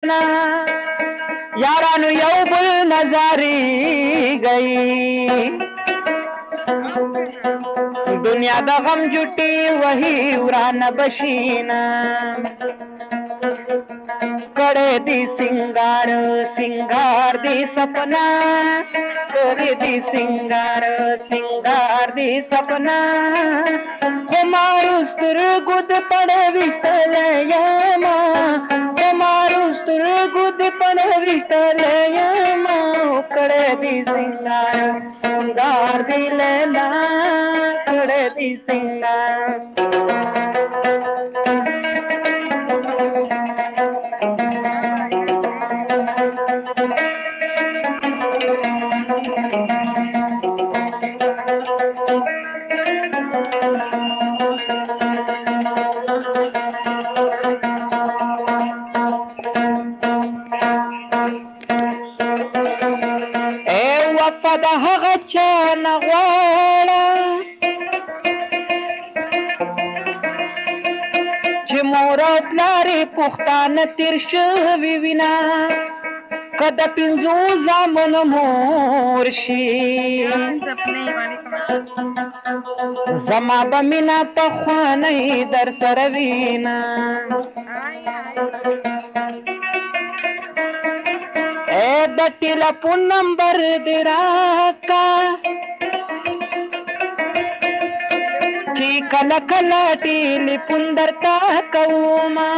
ना यारानु यौ बुल नजारी गई दुनिया दा गम जुटी वही उरान बशीना कड़े दी सिंगार सिंगार दी सपना करे दी सिंगार सिंगार दी सपना कुमारुस्तर गुद पड़े विस्तले यमा कुमारुस्तर गुद पड़े विस्तले यमा कड़े दी सिंगार सिंगार दी लेला कड़े दी सिंगार وفد هغه چا نغواړه چې مور او پلار پښتانه تیر شوي وینا که د پنځو زامنو مور شي زما به مینه پخوانۍ در سره وینا د ټیلیفون نمبر دې راکا چې کله کله ټیلیفون درته کومه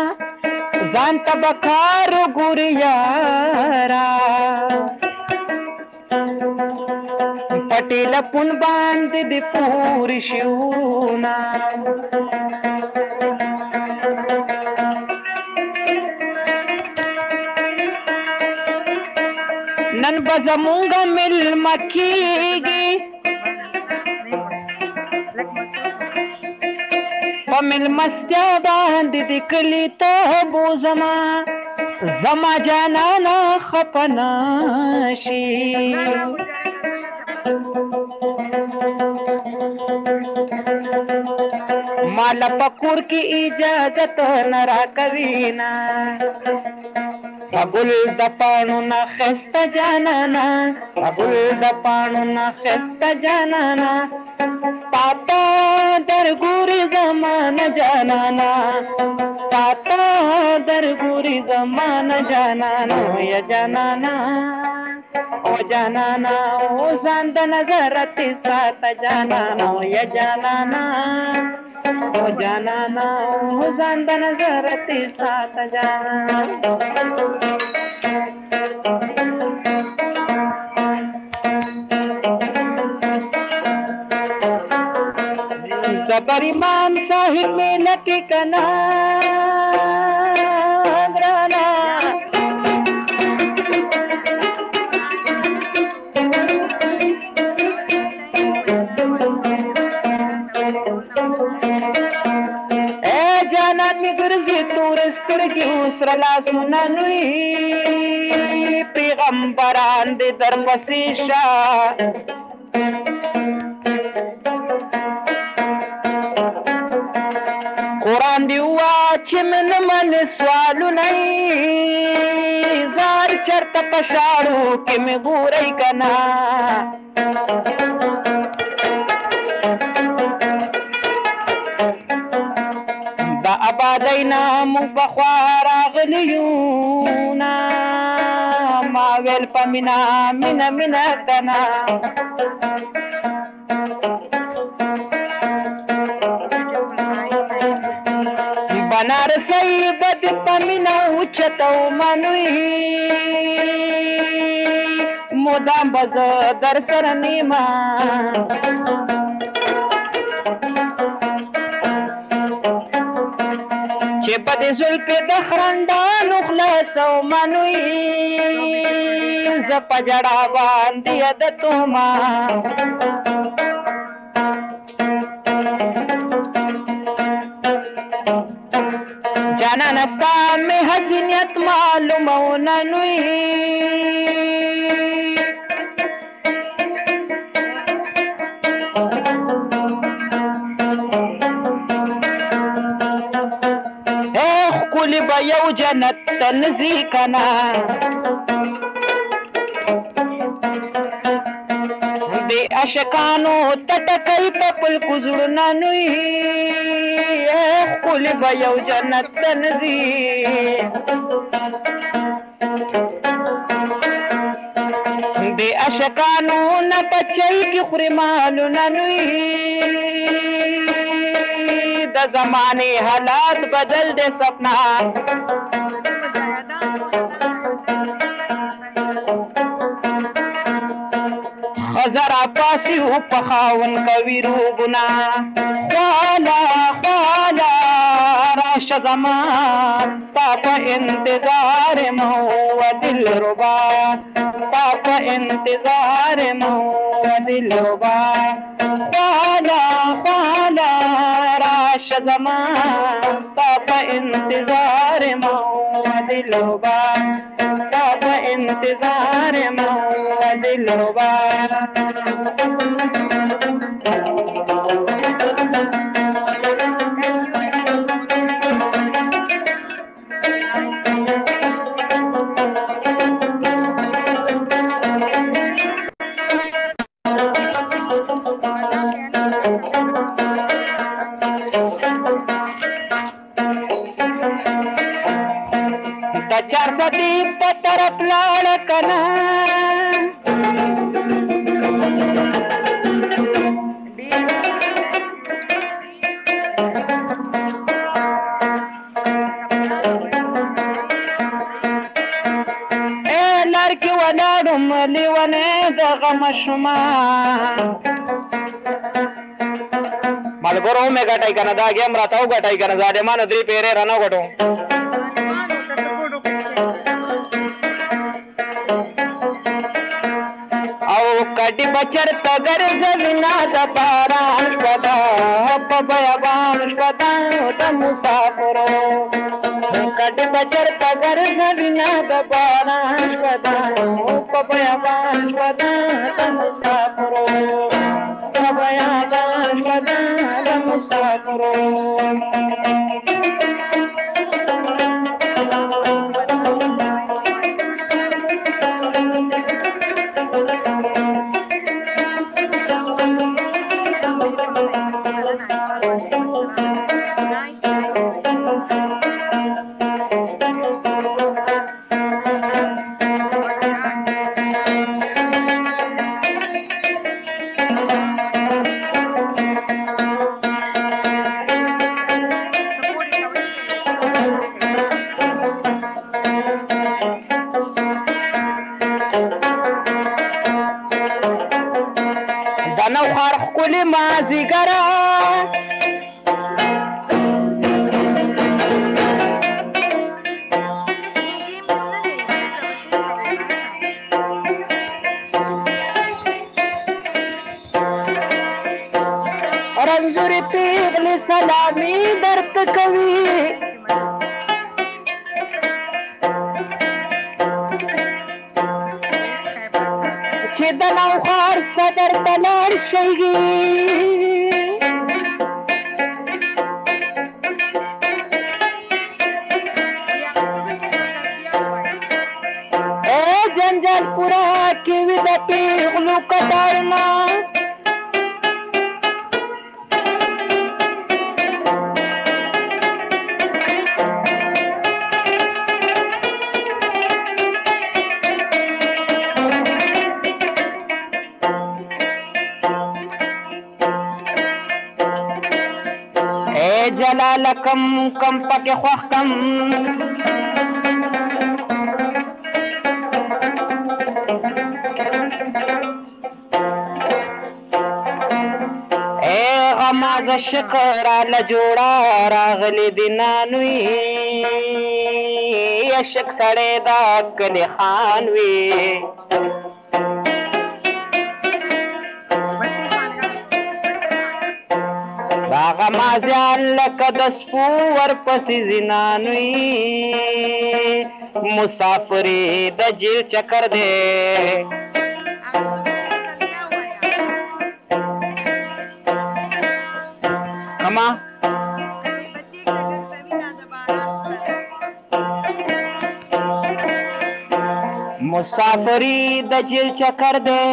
ځان ته به کار وګورې یاره په ټیلیفون باندې دې پورې شیونه نن به زمونږ مېلمه کېږي په مېلمستیا باندې د کلي ته بوځمه زما جانانه خفه نه شي ماله په کور کې اجازت نه راکوینه ګل د پاڼو نه ښایسته جانانه ګل د پاڼو نه ښایسته جانانه پاتا در ګوري زمانه جانانه پاتا در ګوري زمانه جانانه یا جانانه او جانانه او ځان د نظرت ساته جانانه یا جانانه او جانانه او ځان د نظرت ساته جانانه جبر امام صاحب میں لکی کنا گرانا اے جانان می گرزی تورستر کی اسر لاسونا نوی پیغمبران دی در پسیشا قرآن دی واچ من من سوالو نئی زار چرت پشارو کی می گوری کنا دا آبادینا مو بخوار آغلیونا ما ویل پا منا منا منا کنا بنارسی بد پمینا اوچتو منوی مدام بز در سر نیما چه بد زلپ دخرندانو خلاصو منوی زپ جڑا باندی عدتو ما جانا نستا میں حسینیت معلوم نوی یو جنت تنزی کنا دے اشکانو تٹکی پپل کزڑنا نوی خل با یو جنت تنزی دے اشکانو نپچئی کی خرمالو ننوی دا زمانے حالات بدل دے سپنا خزر پاسی ہو پخاون کوي روبنا خوالا خوالا راش زمان ستا پا انتظار مو و دل ربا ستا پا انتظار مو و دل ربا خوالا خوالا راش زمان ستا پا انتظار مو و دل ربا ستا پا انتظار مو و دل ربا دا چار سدی پترت لاړ کنا لارکی ولاړم لیونې د غم شما ملګرو مې ګټای کنه دا ګیم راته وګټای کنه ظالمانو درې پیرې رانه وګټو او کډي بچر تګر زمینا د باران شپدا په بیابان شپدا د مسافرو کډي بچر تګر زمینا د باران شپدا په بیابان شپدا د مسافرو په بیابان شپدا د مسافرو دنو خار خکلی مازی گرا رنزوری پیغلی سلامی درت کوي چې د نوښار صدر ته لاړ شئ جنجال پورا کې وي د پیغلو کتارنا جلالکم کم پکې خوښ کم اے غماز شکر له جوړا راغلی دی نانوي عشق سړی دا کلی خان وي باغا مازیان لکه د سپو ورپسې زینانوي مسافري د جیل چکر دی کما مسافری د جیل چکر دی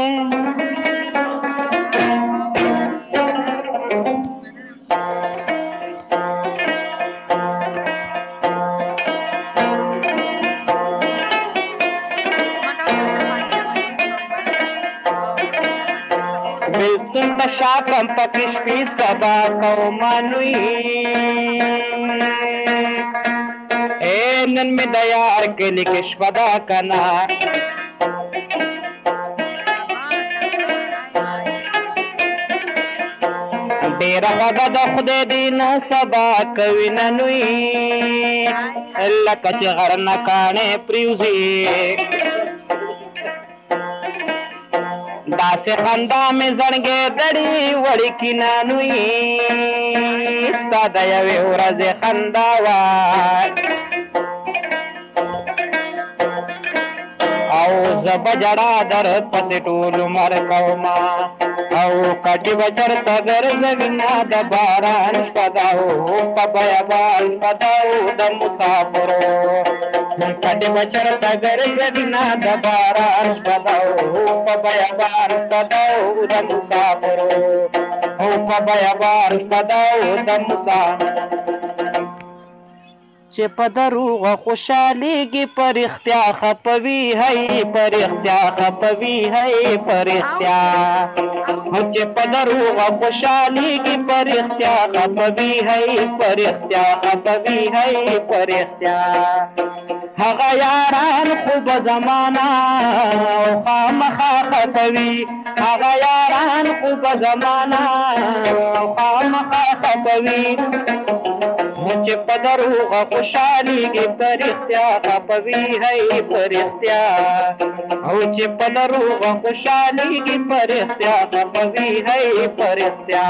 بلتون بشاکم پکش پی سبا قومانوی اے نن می دیار کلی کش پدا کنا ډیر غږ د خدای دین سبا کوي ننوي لکه چې غر نه کاڼې پریوزي داسې خندا مې زړګې دړې وړې کینانوي ستا د یوې ورځې خندا وه او زه به ژړا در پسې ټول عمر کومه او کټي به چرته ګرځوي نه د باران شپه ده او په بیابان شپه ده او د مسافرو کټي به چرته ګرځوي نه د باران شپه ده او په بیابان شپه ده او د مسافرو او په بیابان شپه ده او د مسافرو چې په دروغه خوشحالېږي په رښتیا خپوي هی په رښتیا خپوي هی په رښتیا چې په دروغه خوشحالېږي په رښتیا خپوي هی په رښتیا خپوي هی په رښتیا هغه یاران خو به زمانه او خامخا خپوي هغه یاران خو به زمانه او خامخا خپوي چې په دروغه خوشحالېږي په رښتیا خپوي هی په رښتیا او چې په دروغه خوشحالېږي په رښتیا خپوي هی په رښتیا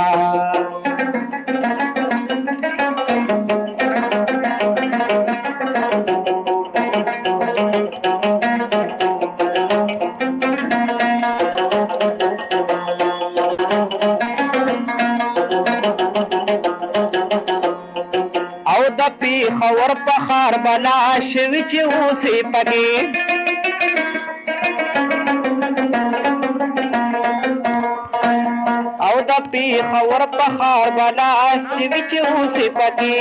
خور پخار بلا شوی چې اوسې پکې او د پیښور پخار بلا شوی چې اوسې پکې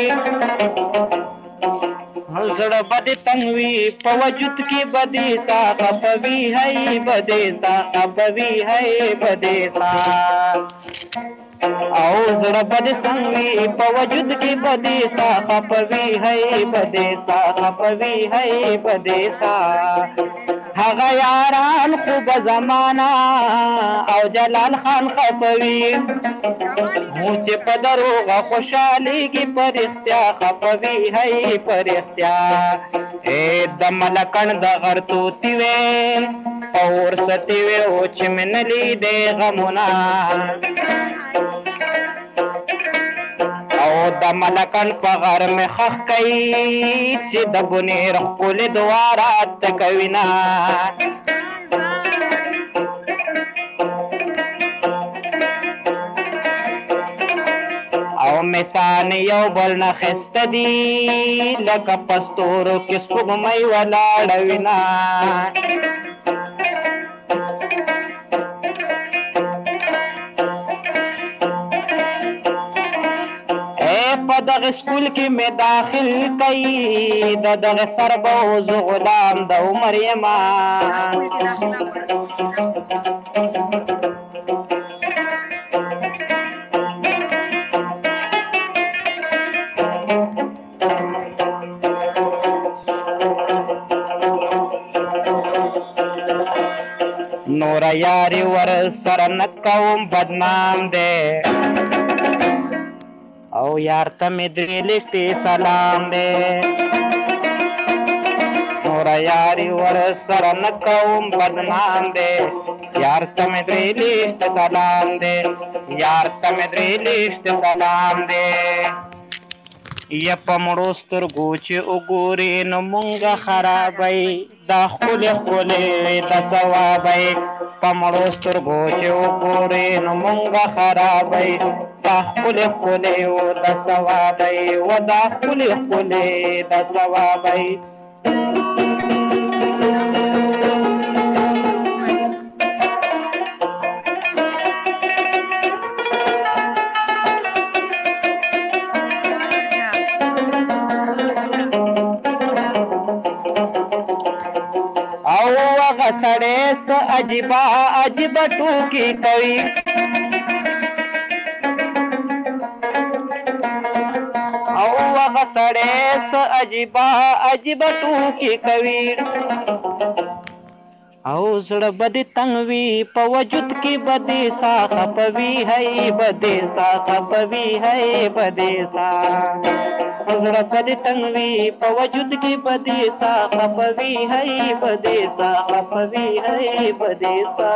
زړه بد تنګ وي په وجود کې بدې سا خپوي هی بدې سا خپوي هی بدې سا او زړه بد سنگوي په وجود کې بدې سا خپوي هی بدې سا خپوي هی بدې سا هغه یاران خو به زمانه او جلال خان خپوي چې په دروغه خوشحالېږي په رښتیا خپوي هی په رښتیا اے د ملکن د غرتوتي وې په ورستې وې او چې مې نه لیدې غمونه او د ملکن په غر مې خښ کوي چې د بنیر ښکلې دوارات ته کوي نه او مثال یو بل نه خسته دي لکه په ستورو کې سپوږمۍ ولاړه وینه په دغه سکول کې مې داخل کړي د دغه سربوز غلام د عمر یما نور یاري ور سره نه کوم بدنام دی او یار ته مې درې لښتې سلام دی نور یاري ور سره نه کوم بدنام دی یار ته مې درې لښتې سلام دی یار ته مې درې لښتې سلام دی یا په مړو سترګو چې وګورې نو مونږه خرابوي دا ښکلې ښکلې د ثوابوي په مړو سترګو چې وګورې نو مونږه خرابوي دا ښکلې ښکلې د ثوابوي و دا ښکلې ښکلې د ثوابوي वगा सड़े स अजिबा अजिब टूकी कवि वगा सड़े स अजिबा अजिब टूकी कवि औ बदी तंगवी पवजुत की बदी सा खपवी है बदे सा खपवी है बदे सा बदी तंगवी पवजुत की बदी सा खपवी है बदे सा खपवी है बदे सा।